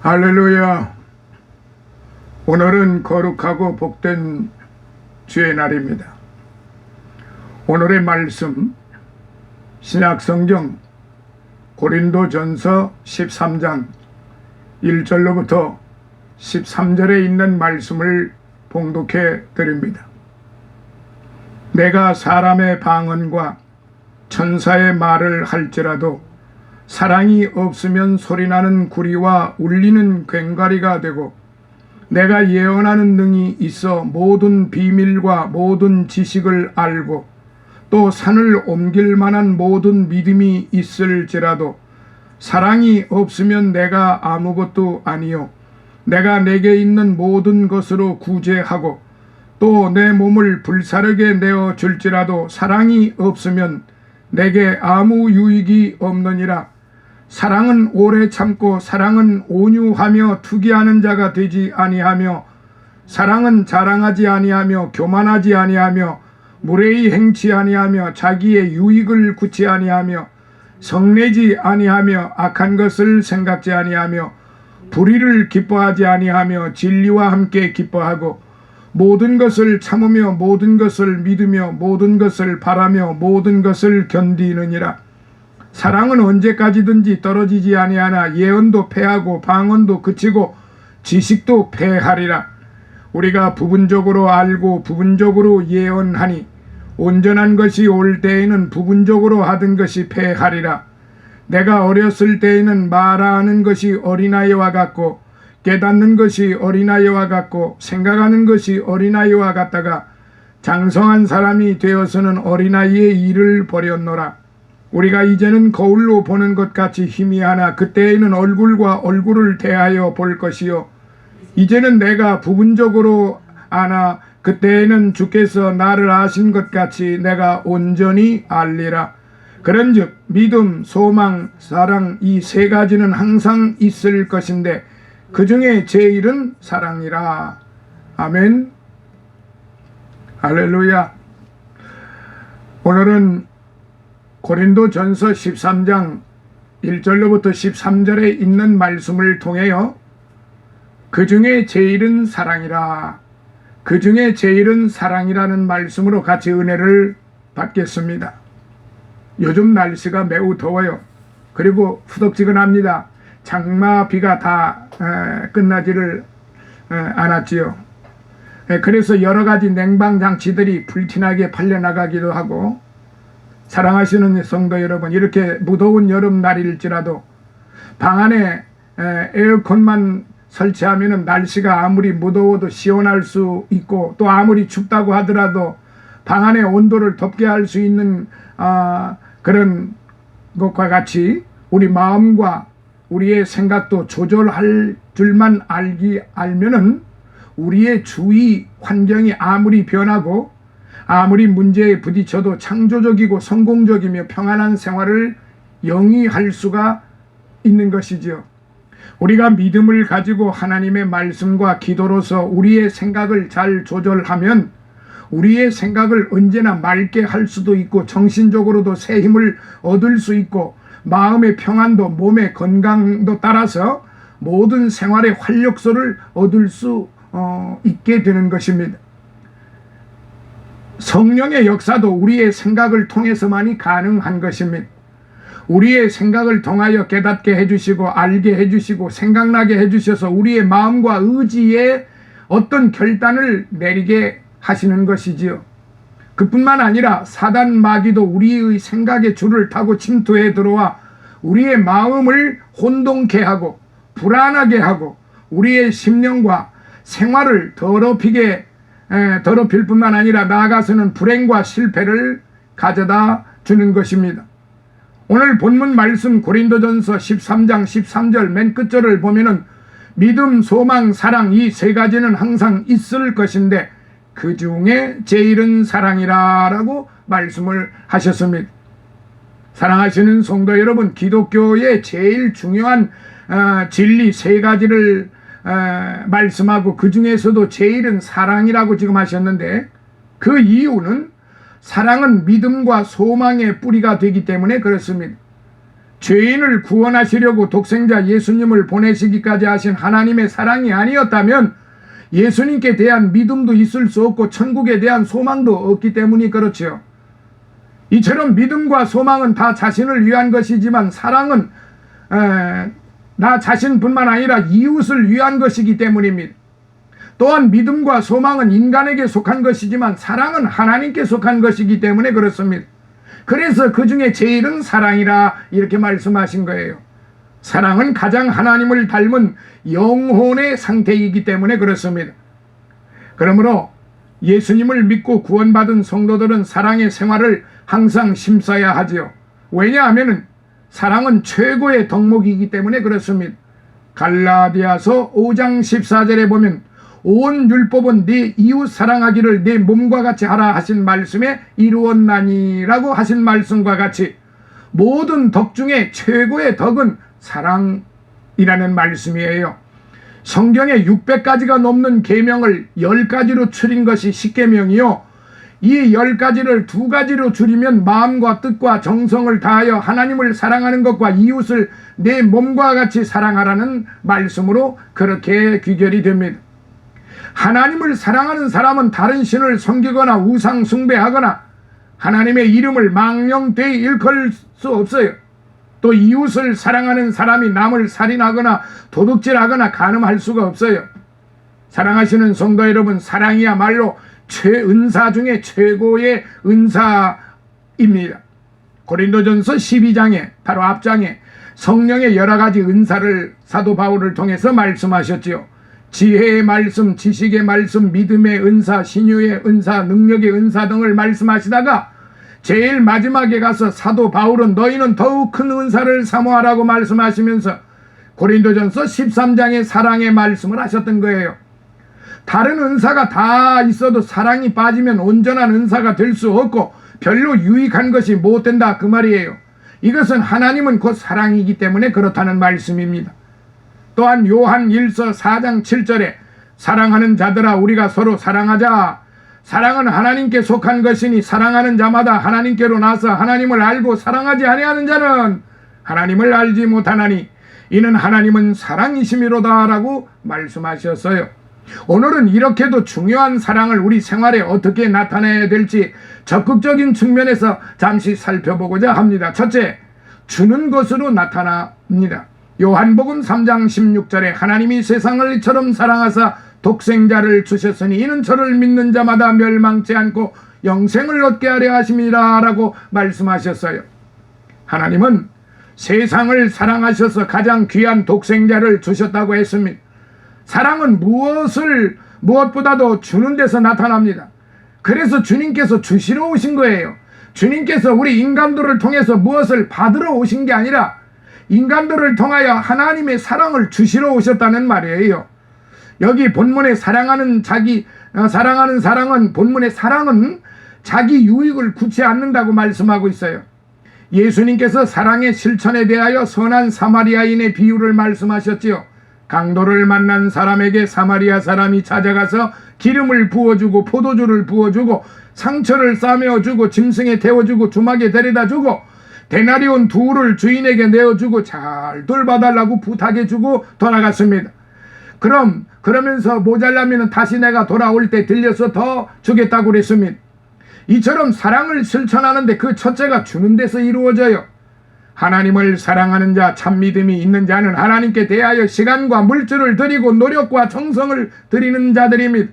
할렐루야. 오늘은 거룩하고 복된 주의 날입니다. 오늘의 말씀 신약성경 고린도전서 13장 1절로부터 13절에 있는 말씀을 봉독해 드립니다. 내가 사람의 방언과 천사의 말을 할지라도 사랑이 없으면 소리나는 구리와 울리는 괭과리가 되고, 내가 예언하는 능이 있어 모든 비밀과 모든 지식을 알고 또 산을 옮길 만한 모든 믿음이 있을지라도 사랑이 없으면 내가 아무것도 아니요 내가 내게 있는 모든 것으로 구제하고 또 내 몸을 불사르게 내어 줄지라도 사랑이 없으면 내게 아무 유익이 없느니라. 사랑은 오래 참고 사랑은 온유하며 투기하는 자가 되지 아니하며, 사랑은 자랑하지 아니하며 교만하지 아니하며 무례히 행치 아니하며 자기의 유익을 굳지 아니하며 성내지 아니하며 악한 것을 생각지 아니하며 불의를 기뻐하지 아니하며 진리와 함께 기뻐하고 모든 것을 참으며 모든 것을 믿으며 모든 것을 바라며 모든 것을 견디느니라. 사랑은 언제까지든지 떨어지지 아니하나 예언도 패하고 방언도 그치고 지식도 패하리라. 우리가 부분적으로 알고 부분적으로 예언하니 온전한 것이 올 때에는 부분적으로 하던 것이 패하리라. 내가 어렸을 때에는 말하는 것이 어린아이와 같고 깨닫는 것이 어린아이와 같고 생각하는 것이 어린아이와 같다가 장성한 사람이 되어서는 어린아이의 일을 버렸노라. 우리가 이제는 거울로 보는 것 같이 희미하나 그때에는 얼굴과 얼굴을 대하여 볼 것이요 이제는 내가 부분적으로 아나 그때에는 주께서 나를 아신 것 같이 내가 온전히 알리라. 그런즉 믿음, 소망, 사랑 이 세 가지는 항상 있을 것인데 그 중에 제일은 사랑이라. 아멘. 할렐루야. 오늘은 고린도전서 13장 1절로부터 13절에 있는 말씀을 통하여 그 중에 제일은 사랑이라, 그 중에 제일은 사랑이라는 말씀으로 같이 은혜를 받겠습니다. 요즘 날씨가 매우 더워요. 그리고 후덥지근합니다. 장마 비가 다 끝나지를 않았지요. 그래서 여러 가지 냉방장치들이 불티나게 팔려나가기도 하고, 사랑하시는 성도 여러분, 이렇게 무더운 여름날일지라도 방 안에 에어컨만 설치하면 날씨가 아무리 무더워도 시원할 수 있고, 또 아무리 춥다고 하더라도 방 안의 온도를 덮게 할 수 있는 그런 것과 같이 우리 마음과 우리의 생각도 조절할 줄만 알면은 우리의 주위 환경이 아무리 변하고 아무리 문제에 부딪혀도 창조적이고 성공적이며 평안한 생활을 영위할 수가 있는 것이지요. 우리가 믿음을 가지고 하나님의 말씀과 기도로서 우리의 생각을 잘 조절하면 우리의 생각을 언제나 맑게 할 수도 있고 정신적으로도 새 힘을 얻을 수 있고 마음의 평안도 몸의 건강도 따라서 모든 생활의 활력소를 얻을 수 있게 되는 것입니다. 성령의 역사도 우리의 생각을 통해서만이 가능한 것입니다. 우리의 생각을 통하여 깨닫게 해주시고 알게 해주시고 생각나게 해주셔서 우리의 마음과 의지에 어떤 결단을 내리게 하시는 것이지요. 그뿐만 아니라 사단 마귀도 우리의 생각의 줄을 타고 침투해 들어와 우리의 마음을 혼동케 하고 불안하게 하고 우리의 심령과 생활을 더럽힐 뿐만 아니라 나아가서는 불행과 실패를 가져다 주는 것입니다. 오늘 본문 말씀 고린도전서 13장 13절 맨 끝절을 보면은 믿음, 소망, 사랑 이 세 가지는 항상 있을 것인데 그 중에 제일은 사랑이라 라고 말씀을 하셨습니다. 사랑하시는 성도 여러분, 기독교의 제일 중요한 진리 세 가지를 말씀하고 그 중에서도 제일은 사랑이라고 지금 하셨는데, 그 이유는 사랑은 믿음과 소망의 뿌리가 되기 때문에 그렇습니다. 죄인을 구원하시려고 독생자 예수님을 보내시기까지 하신 하나님의 사랑이 아니었다면 예수님께 대한 믿음도 있을 수 없고 천국에 대한 소망도 없기 때문이 그렇지요. 이처럼 믿음과 소망은 다 자신을 위한 것이지만 사랑은 나 자신뿐만 아니라 이웃을 위한 것이기 때문입니다. 또한 믿음과 소망은 인간에게 속한 것이지만 사랑은 하나님께 속한 것이기 때문에 그렇습니다. 그래서 그 중에 제일은 사랑이라 이렇게 말씀하신 거예요. 사랑은 가장 하나님을 닮은 영혼의 상태이기 때문에 그렇습니다. 그러므로 예수님을 믿고 구원받은 성도들은 사랑의 생활을 항상 심어야 하지요. 왜냐하면 사랑은 최고의 덕목이기 때문에 그렇습니다. 갈라디아서 5장 14절에 보면 온 율법은 네 이웃 사랑하기를 네 몸과 같이 하라 하신 말씀에 이루었나니라고 하신 말씀과 같이 모든 덕 중에 최고의 덕은 사랑이라는 말씀이에요. 성경에 600가지가 넘는 계명을 10가지로 줄인 것이 십계명이요, 이 10가지를 2가지로 줄이면 마음과 뜻과 정성을 다하여 하나님을 사랑하는 것과 이웃을 내 몸과 같이 사랑하라는 말씀으로 그렇게 귀결이 됩니다. 하나님을 사랑하는 사람은 다른 신을 섬기거나 우상 숭배하거나 하나님의 이름을 망령되이 일컬 수 없어요. 또 이웃을 사랑하는 사람이 남을 살인하거나 도둑질하거나 간음할 수가 없어요. 사랑하시는 성도 여러분, 사랑이야말로 최은사 중에 최고의 은사입니다. 고린도전서 12장에 바로 앞장에 성령의 여러 가지 은사를 사도 바울을 통해서 말씀하셨지요. 지혜의 말씀, 지식의 말씀, 믿음의 은사, 신유의 은사, 능력의 은사 등을 말씀하시다가 제일 마지막에 가서 사도 바울은 너희는 더욱 큰 은사를 사모하라고 말씀하시면서 고린도전서 13장의 사랑의 말씀을 하셨던 거예요. 다른 은사가 다 있어도 사랑이 빠지면 온전한 은사가 될 수 없고 별로 유익한 것이 못 된다, 그 말이에요. 이것은 하나님은 곧 사랑이기 때문에 그렇다는 말씀입니다. 또한 요한 1서 4장 7절에 사랑하는 자들아 우리가 서로 사랑하자. 사랑은 하나님께 속한 것이니 사랑하는 자마다 하나님께로 나서 하나님을 알고 사랑하지 아니하는 자는 하나님을 알지 못하나니 이는 하나님은 사랑이심이로다 라고 말씀하셨어요. 오늘은 이렇게도 중요한 사랑을 우리 생활에 어떻게 나타내야 될지 적극적인 측면에서 잠시 살펴보고자 합니다. 첫째, 주는 것으로 나타납니다. 요한복음 3장 16절에 하나님이 세상을 이처럼 사랑하사 독생자를 주셨으니 이는 저를 믿는 자마다 멸망치 않고 영생을 얻게 하려 하심이라 라고 말씀하셨어요. 하나님은 세상을 사랑하셔서 가장 귀한 독생자를 주셨다고 했습니다. 사랑은 무엇보다도 주는 데서 나타납니다. 그래서 주님께서 주시러 오신 거예요. 주님께서 우리 인간들을 통해서 무엇을 받으러 오신 게 아니라 인간들을 통하여 하나님의 사랑을 주시러 오셨다는 말이에요. 여기 본문에 사랑하는 사랑은 본문의 사랑은 자기 유익을 굳지 않는다고 말씀하고 있어요. 예수님께서 사랑의 실천에 대하여 선한 사마리아인의 비유를 말씀하셨지요. 강도를 만난 사람에게 사마리아 사람이 찾아가서 기름을 부어주고 포도주를 부어주고 상처를 싸매어주고 짐승에 태워주고 주막에 데려다주고 데나리온 2를 주인에게 내어주고 잘 돌봐달라고 부탁해주고 돌아갔습니다. 그러면서 모자라면 다시 내가 돌아올 때 들려서 더 주겠다고 그랬습니다. 이처럼 사랑을 실천하는데 그 첫째가 주는 데서 이루어져요. 하나님을 사랑하는 자, 참 믿음이 있는 자는 하나님께 대하여 시간과 물질을 드리고 노력과 정성을 드리는 자들입니다.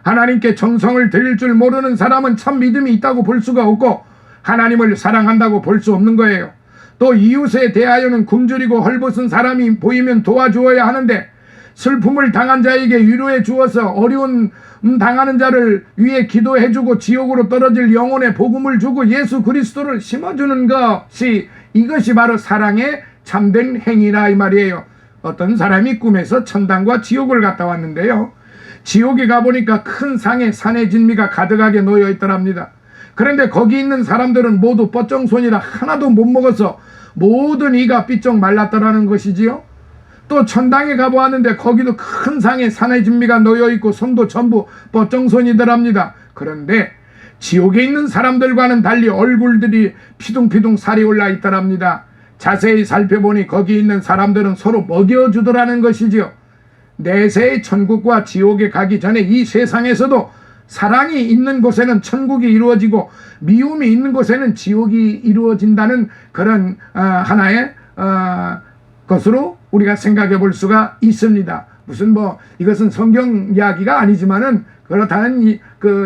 하나님께 정성을 드릴 줄 모르는 사람은 참 믿음이 있다고 볼 수가 없고 하나님을 사랑한다고 볼 수 없는 거예요. 또 이웃에 대하여는 굶주리고 헐벗은 사람이 보이면 도와주어야 하는데 슬픔을 당한 자에게 위로해 주어서 어려운 당하는 자를 위해 기도해주고 지옥으로 떨어질 영혼의 복음을 주고 예수 그리스도를 심어주는 것이, 이것이 바로 사랑의 참된 행위라 이 말이에요. 어떤 사람이 꿈에서 천당과 지옥을 갔다 왔는데요, 지옥에 가보니까 큰 상에 산의 진미가 가득하게 놓여 있더랍니다. 그런데 거기 있는 사람들은 모두 뻗정손이라 하나도 못 먹어서 모든 이가 삐쩍 말랐더라는 것이지요. 또 천당에 가보았는데 거기도 큰 상에 산의 진미가 놓여있고 손도 전부 뻗정손이더랍니다. 그런데 지옥에 있는 사람들과는 달리 얼굴들이 피둥피둥 살이 올라 있더랍니다. 자세히 살펴보니 거기 있는 사람들은 서로 먹여주더라는 것이지요. 내세의 천국과 지옥에 가기 전에 이 세상에서도 사랑이 있는 곳에는 천국이 이루어지고 미움이 있는 곳에는 지옥이 이루어진다는 그런 하나의 것으로 우리가 생각해 볼 수가 있습니다. 무슨 이것은 성경 이야기가 아니지만은 그렇다는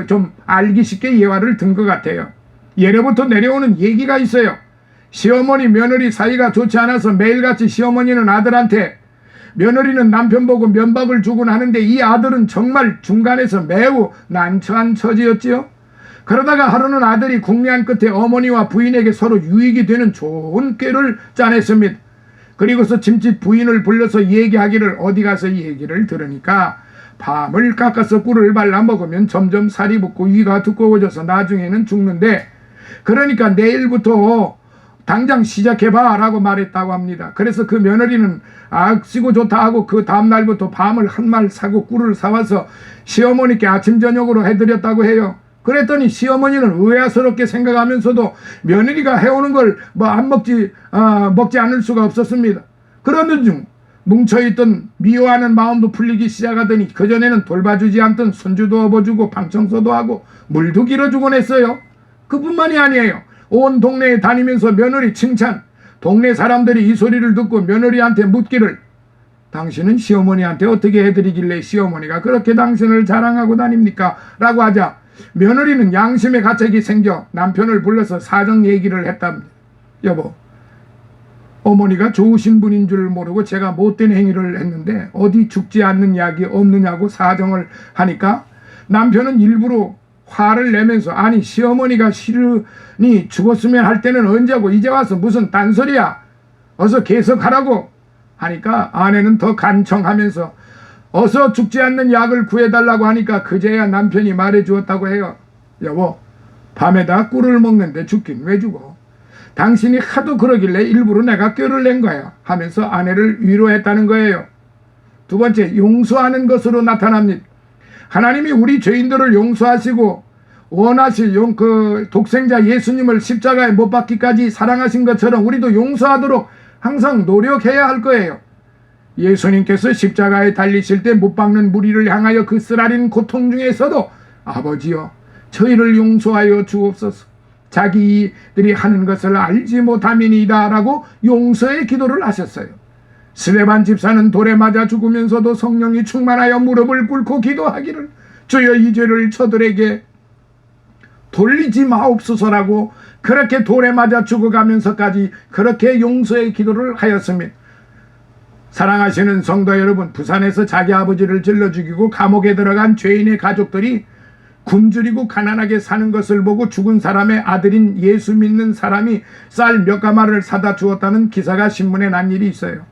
좀 알기 쉽게 예화를 든 것 같아요. 예로부터 내려오는 얘기가 있어요. 시어머니 며느리 사이가 좋지 않아서 매일같이 시어머니는 아들한테, 며느리는 남편 보고 면박을 주곤 하는데 이 아들은 정말 중간에서 매우 난처한 처지였지요. 그러다가 하루는 아들이 궁리한 끝에 어머니와 부인에게 서로 유익이 되는 좋은 꾀를 짜냈습니다. 그리고서 짐집 부인을 불러서 얘기하기를, 어디 가서 이 얘기를 들으니까 밤을 깎아서 꿀을 발라 먹으면 점점 살이 붙고 위가 두꺼워져서 나중에는 죽는데, 그러니까 내일부터 당장 시작해봐 라고 말했다고 합니다. 그래서 그 며느리는 쓰고 좋다 하고 그 다음날부터 밤을 한 말 사고 꿀을 사와서 시어머니께 아침 저녁으로 해드렸다고 해요. 그랬더니 시어머니는 의아스럽게 생각하면서도 며느리가 해오는 걸 먹지 않을 수가 없었습니다. 그러던 중 뭉쳐있던 미워하는 마음도 풀리기 시작하더니 그전에는 돌봐주지 않던 손주도 업어주고 방청소도 하고 물도 길어주곤 했어요. 그뿐만이 아니에요. 온 동네에 다니면서 며느리 칭찬, 동네 사람들이 이 소리를 듣고 며느리한테 묻기를, 당신은 시어머니한테 어떻게 해드리길래 시어머니가 그렇게 당신을 자랑하고 다닙니까? 라고 하자 며느리는 양심의 가책이 생겨 남편을 불러서 사정 얘기를 했답니다. 여보, 어머니가 좋으신 분인 줄 모르고 제가 못된 행위를 했는데 어디 죽지 않는 약이 없느냐고 사정을 하니까 남편은 일부러 화를 내면서, 아니 시어머니가 시른이 죽었으면 할 때는 언제고 이제 와서 무슨 딴소리야, 어서 계속하라고 하니까 아내는 더 간청하면서 어서 죽지 않는 약을 구해달라고 하니까 그제야 남편이 말해주었다고 해요. 여보, 밤에다 꿀을 먹는데 죽긴 왜 죽어? 당신이 하도 그러길래 일부러 내가 꾀를 낸 거야 하면서 아내를 위로했다는 거예요. 두 번째, 용서하는 것으로 나타납니다. 하나님이 우리 죄인들을 용서하시고 원하신 독생자 예수님을 십자가에 못 박기까지 사랑하신 것처럼 우리도 용서하도록 항상 노력해야 할 거예요. 예수님께서 십자가에 달리실 때 못 박는 무리를 향하여 그 쓰라린 고통 중에서도 아버지여 저희를 용서하여 주옵소서, 자기들이 하는 것을 알지 못함이니이다 라고 용서의 기도를 하셨어요. 스데반 집사는 돌에 맞아 죽으면서도 성령이 충만하여 무릎을 꿇고 기도하기를, 주여 이 죄를 저들에게 돌리지 마옵소서라고 그렇게 돌에 맞아 죽어가면서까지 그렇게 용서의 기도를 하였습니다. 사랑하시는 성도 여러분, 부산에서 자기 아버지를 질러 죽이고 감옥에 들어간 죄인의 가족들이 굶주리고 가난하게 사는 것을 보고 죽은 사람의 아들인 예수 믿는 사람이 쌀 몇 가마를 사다 주었다는 기사가 신문에 난 일이 있어요.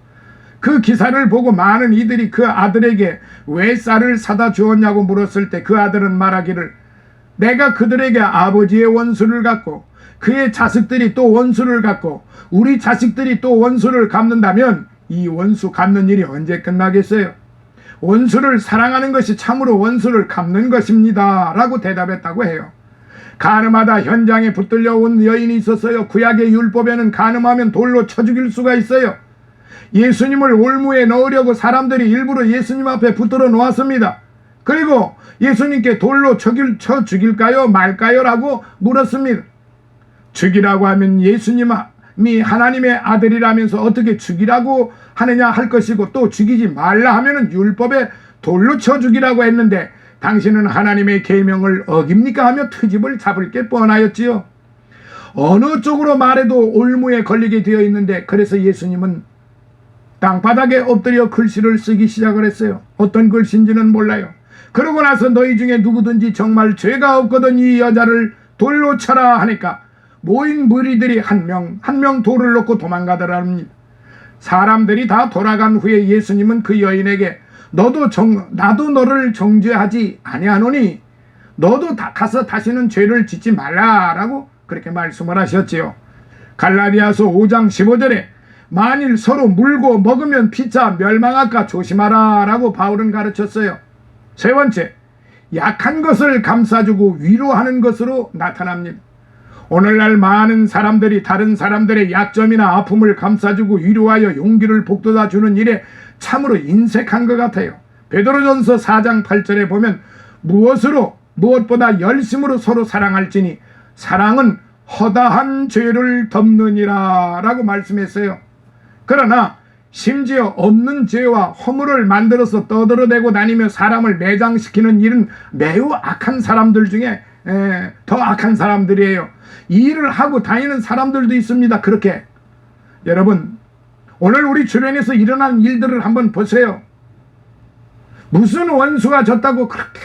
그 기사를 보고 많은 이들이 그 아들에게 왜 쌀을 사다 주었냐고 물었을 때 그 아들은 말하기를, 내가 그들에게 아버지의 원수를 갚고 그의 자식들이 또 원수를 갚고 우리 자식들이 또 원수를 갚는다면 이 원수 갚는 일이 언제 끝나겠어요? 원수를 사랑하는 것이 참으로 원수를 갚는 것입니다 라고 대답했다고 해요. 간음하다 현장에 붙들려 온 여인이 있었어요. 구약의 율법에는 간음하면 돌로 쳐 죽일 수가 있어요. 예수님을 올무에 넣으려고 사람들이 일부러 예수님 앞에 붙들어 놓았습니다. 그리고 예수님께 돌로 쳐 죽일까요 말까요 라고 물었습니다. 죽이라고 하면 예수님이 하나님의 아들이라면서 어떻게 죽이라고 하느냐 할 것이고, 또 죽이지 말라 하면은 율법에 돌로 쳐 죽이라고 했는데 당신은 하나님의 계명을 어깁니까 하며 트집을 잡을 게 뻔하였지요. 어느 쪽으로 말해도 올무에 걸리게 되어 있는데, 그래서 예수님은 땅바닥에 엎드려 글씨를 쓰기 시작을 했어요. 어떤 글씨인지는 몰라요. 그러고 나서 너희 중에 누구든지 정말 죄가 없거든 이 여자를 돌로 쳐라 하니까 모인 무리들이 한 명 돌을 놓고 도망가더랍니다. 사람들이 다 돌아간 후에 예수님은 그 여인에게 나도 너를 정죄하지 아니하노니 너도 가서 다시는 죄를 짓지 말라라고 그렇게 말씀을 하셨지요. 갈라디아서 5장 15절에 만일 서로 물고 먹으면 피차 멸망할까 조심하라 라고 바울은 가르쳤어요. 세 번째, 약한 것을 감싸주고 위로하는 것으로 나타납니다. 오늘날 많은 사람들이 다른 사람들의 약점이나 아픔을 감싸주고 위로하여 용기를 북돋아주는 일에 참으로 인색한 것 같아요. 베드로전서 4장 8절에 보면 무엇보다 열심으로 서로 사랑할지니 사랑은 허다한 죄를 덮느니라 라고 말씀했어요. 그러나 심지어 없는 죄와 허물을 만들어서 떠들어대고 다니며 사람을 매장시키는 일은 매우 악한 사람들 중에 더 악한 사람들이에요. 이 일을 하고 다니는 사람들도 있습니다. 그렇게 여러분, 오늘 우리 주변에서 일어난 일들을 한번 보세요. 무슨 원수가 졌다고 그렇게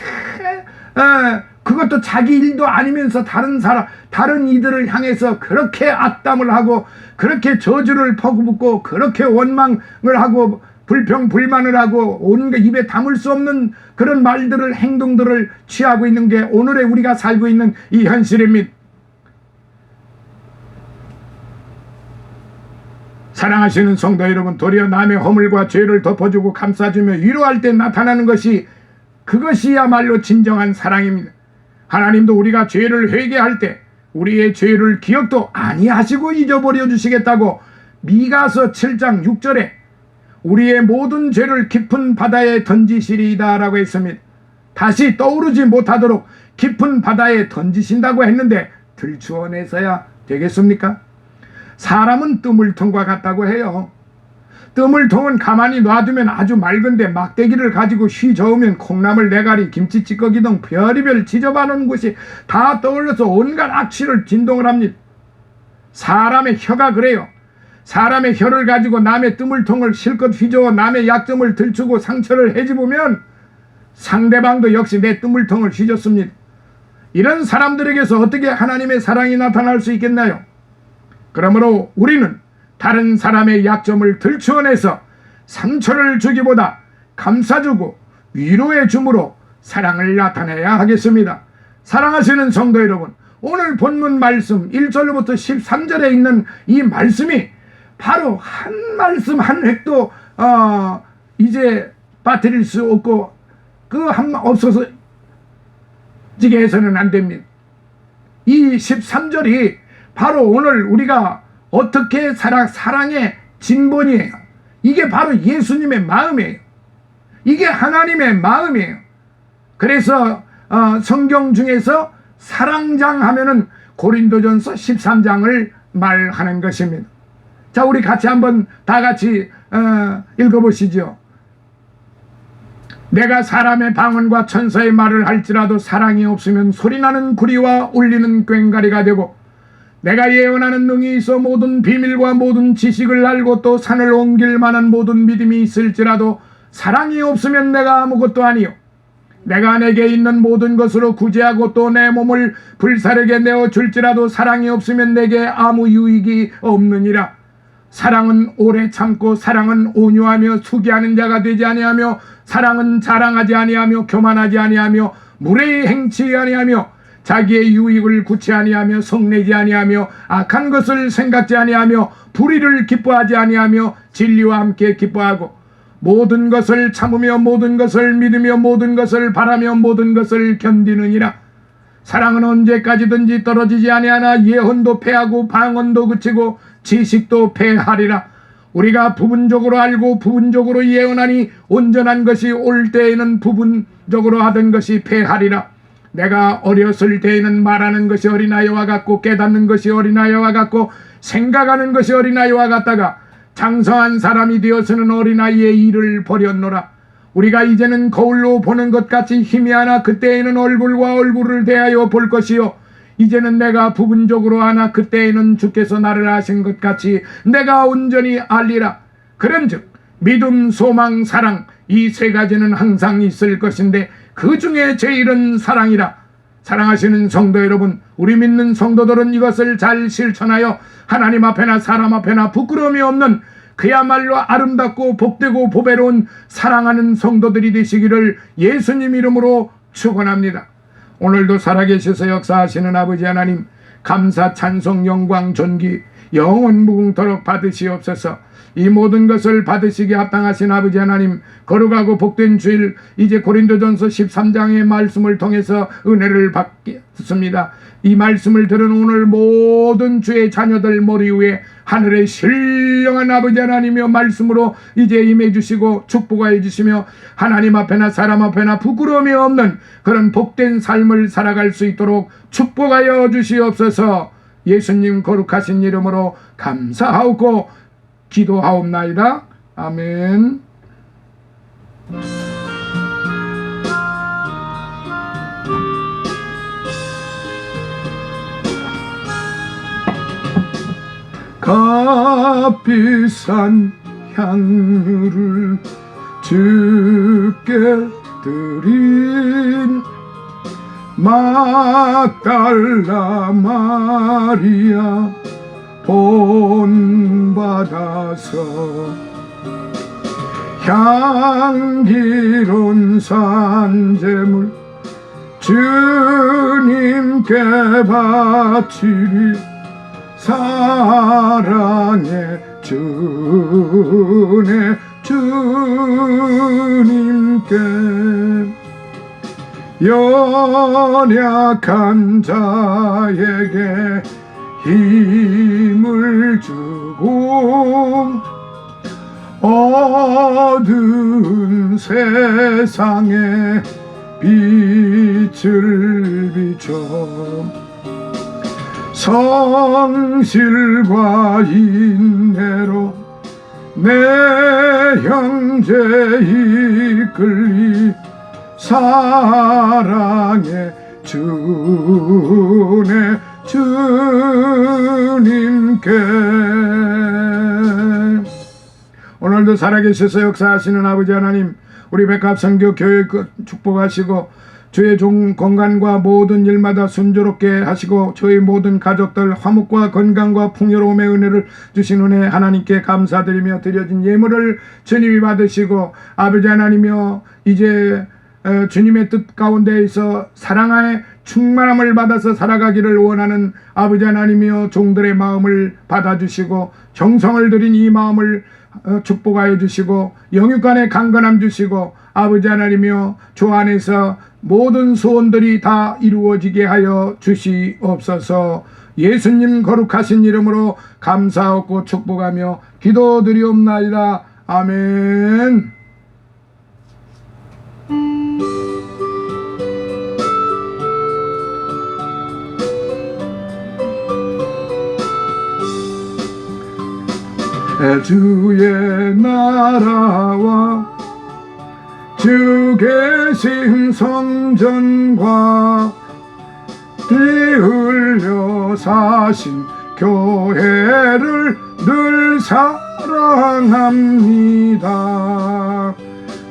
그것도 자기 일도 아니면서 다른 이들을 향해서 그렇게 악담을 하고 그렇게 저주를 퍼붓고 그렇게 원망을 하고 불평불만을 하고 온갖 입에 담을 수 없는 그런 말들을 행동들을 취하고 있는 게 오늘의 우리가 살고 있는 이 현실입니다. 사랑하시는 성도 여러분, 도리어 남의 허물과 죄를 덮어주고 감싸주며 위로할 때 나타나는 그것이야말로 진정한 사랑입니다. 하나님도 우리가 죄를 회개할 때 우리의 죄를 기억도 아니하시고 잊어버려 주시겠다고 미가서 7장 6절에 우리의 모든 죄를 깊은 바다에 던지시리이다 라고 했습니다. 다시 떠오르지 못하도록 깊은 바다에 던지신다고 했는데 들추어내서야 되겠습니까? 사람은 뜨물통과 같다고 해요. 뜨물통은 가만히 놔두면 아주 맑은데 막대기를 가지고 휘저으면 콩나물, 내가리, 김치 찌꺼기 등 별의별 지저분한 것이 다 떠올려서 온갖 악취를 진동을 합니다. 사람의 혀가 그래요. 사람의 혀를 가지고 남의 뜨물통을 실컷 휘저어 남의 약점을 들추고 상처를 헤집으면 상대방도 역시 내 뜨물통을 휘젓습니다. 이런 사람들에게서 어떻게 하나님의 사랑이 나타날 수 있겠나요? 그러므로 우리는 다른 사람의 약점을 들추어내서 상처를 주기보다 감싸주고 위로해 줌으로 사랑을 나타내야 하겠습니다. 사랑하시는 성도 여러분, 오늘 본문 말씀 1절부터 13절에 있는 이 말씀이 바로 한 말씀 한 획도 이제 빠뜨릴 수 없고 그 한 없어서 지게 해서는 안 됩니다. 이 13절이 바로 오늘 우리가 어떻게 사랑의 진본이에요. 이게 바로 예수님의 마음이에요. 이게 하나님의 마음이에요. 그래서 성경 중에서 사랑장 하면은 고린도전서 13장을 말하는 것입니다. 자, 우리 같이 한번 다 같이 읽어보시죠. 내가 사람의 방언과 천사의 말을 할지라도 사랑이 없으면 소리나는 구리와 울리는 꽹과리가 되고 내가 예언하는 능이 있어 모든 비밀과 모든 지식을 알고 또 산을 옮길 만한 모든 믿음이 있을지라도 사랑이 없으면 내가 아무것도 아니요 내가 내게 있는 모든 것으로 구제하고 또 내 몸을 불사르게 내어줄지라도 사랑이 없으면 내게 아무 유익이 없느니라. 사랑은 오래 참고 사랑은 온유하며 수기하는 자가 되지 아니하며 사랑은 자랑하지 아니하며 교만하지 아니하며 무례히 행치 아니하며 자기의 유익을 구치 아니하며 성내지 아니하며 악한 것을 생각지 아니하며 불의를 기뻐하지 아니하며 진리와 함께 기뻐하고 모든 것을 참으며 모든 것을 믿으며 모든 것을 바라며 모든 것을 견디느니라. 사랑은 언제까지든지 떨어지지 아니하나 예언도 패하고 방언도 그치고 지식도 패하리라. 우리가 부분적으로 알고 부분적으로 예언하니 온전한 것이 올 때에는 부분적으로 하던 것이 패하리라. 내가 어렸을 때에는 말하는 것이 어린아이와 같고 깨닫는 것이 어린아이와 같고 생각하는 것이 어린아이와 같다가 장성한 사람이 되어서는 어린아이의 일을 버렸노라. 우리가 이제는 거울로 보는 것 같이 희미하나 그때에는 얼굴과 얼굴을 대하여 볼 것이요 이제는 내가 부분적으로 하나 그때에는 주께서 나를 아신 것 같이 내가 온전히 알리라. 그런즉 믿음, 소망, 사랑 이 세 가지는 항상 있을 것인데 그 중에 제일은 사랑이라. 사랑하시는 성도 여러분, 우리 믿는 성도들은 이것을 잘 실천하여 하나님 앞에나 사람 앞에나 부끄러움이 없는 그야말로 아름답고 복되고 보배로운 사랑하는 성도들이 되시기를 예수님 이름으로 축원합니다. 오늘도 살아계셔서 역사하시는 아버지 하나님, 감사 찬송 영광 존귀 영원 무궁토록 받으시옵소서. 이 모든 것을 받으시기에 합당하신 아버지 하나님, 거룩하고 복된 주일, 이제 고린도전서 13장의 말씀을 통해서 은혜를 받겠습니다. 이 말씀을 들은 오늘 모든 주의 자녀들 머리 위에 하늘의 신령한 아버지 하나님이여 말씀으로 이제 임해 주시고 축복하여 주시며, 하나님 앞에나 사람 앞에나 부끄러움이 없는 그런 복된 삶을 살아갈 수 있도록 축복하여 주시옵소서. 예수님 거룩하신 이름으로 감사하고 기도하옵나이다. 아멘. 값비싼 향유를 주께 드린 막달라 마리아 본받아서 향기로운 산제물 주님께 바치리 사랑의 주네 주님께 연약한 자에게 힘을 주고 어두운 세상에 빛을 비춰 성실과 인내로 내 형제 이끌리 사랑의 주네 주님께. 오늘도 살아계셔서 역사하시는 아버지 하나님, 우리 백합선교교회 축복하시고 주의 종 건강과 모든 일마다 순조롭게 하시고 저희 모든 가족들 화목과 건강과 풍요로움의 은혜를 주신 은혜 하나님께 감사드리며 드려진 예물을 주님이 받으시고, 아버지 하나님이여 이제 주님의 뜻 가운데 있어 사랑의 충만함을 받아서 살아가기를 원하는 아버지 하나님이여 종들의 마음을 받아주시고 정성을 들인 이 마음을 축복하여 주시고 영육간의 강건함 주시고, 아버지 하나님이여 주 안에서 모든 소원들이 다 이루어지게 하여 주시옵소서. 예수님 거룩하신 이름으로 감사하고 축복하며 기도드리옵나이다. 아멘. 주의 나라와 주 계신 성전과 피 흘려 사신 교회를 늘 사랑합니다.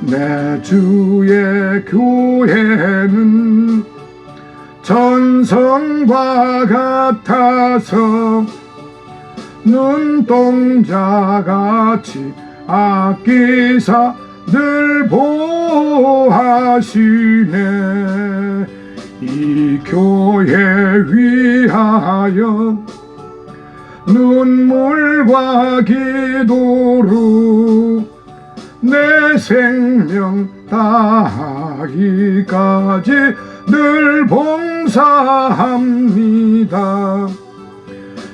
내 주의 교회는 전성과 같아서 눈동자같이 아끼사 늘 보호하시네. 이 교회 위하여 눈물과 기도로 내 생명 다하기까지 늘 봉사합니다.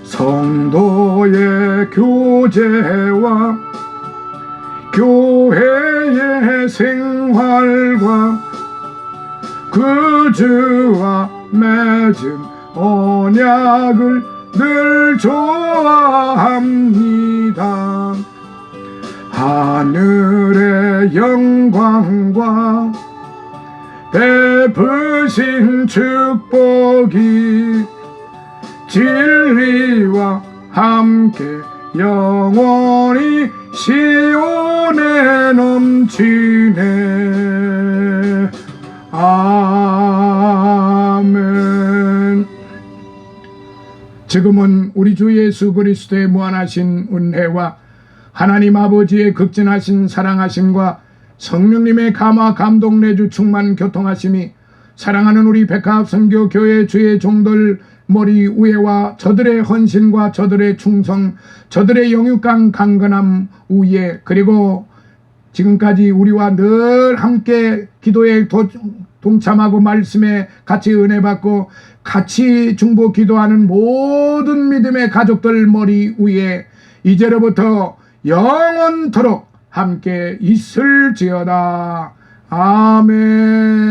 성도의 교제와 교회의 생활과 그 주와 맺은 언약을 늘 좋아합니다. 하늘의 영광과 베푸신 축복이 진리와 함께 영원히 시온에 넘치네. 아멘. 지금은 우리 주 예수 그리스도의 무한하신 은혜와 하나님 아버지의 극진하신 사랑하심과 성령님의 감화 감동 내주 충만 교통하심이 사랑하는 우리 백합선교교회 주의 종들 머리 위에와 저들의 헌신과 저들의 충성, 저들의 영육간 강건함 위에, 그리고 지금까지 우리와 늘 함께 기도에 동참하고 말씀에 같이 은혜 받고 같이 중보 기도하는 모든 믿음의 가족들 머리 위에 이제로부터 영원토록 함께 있을지어다. 아멘.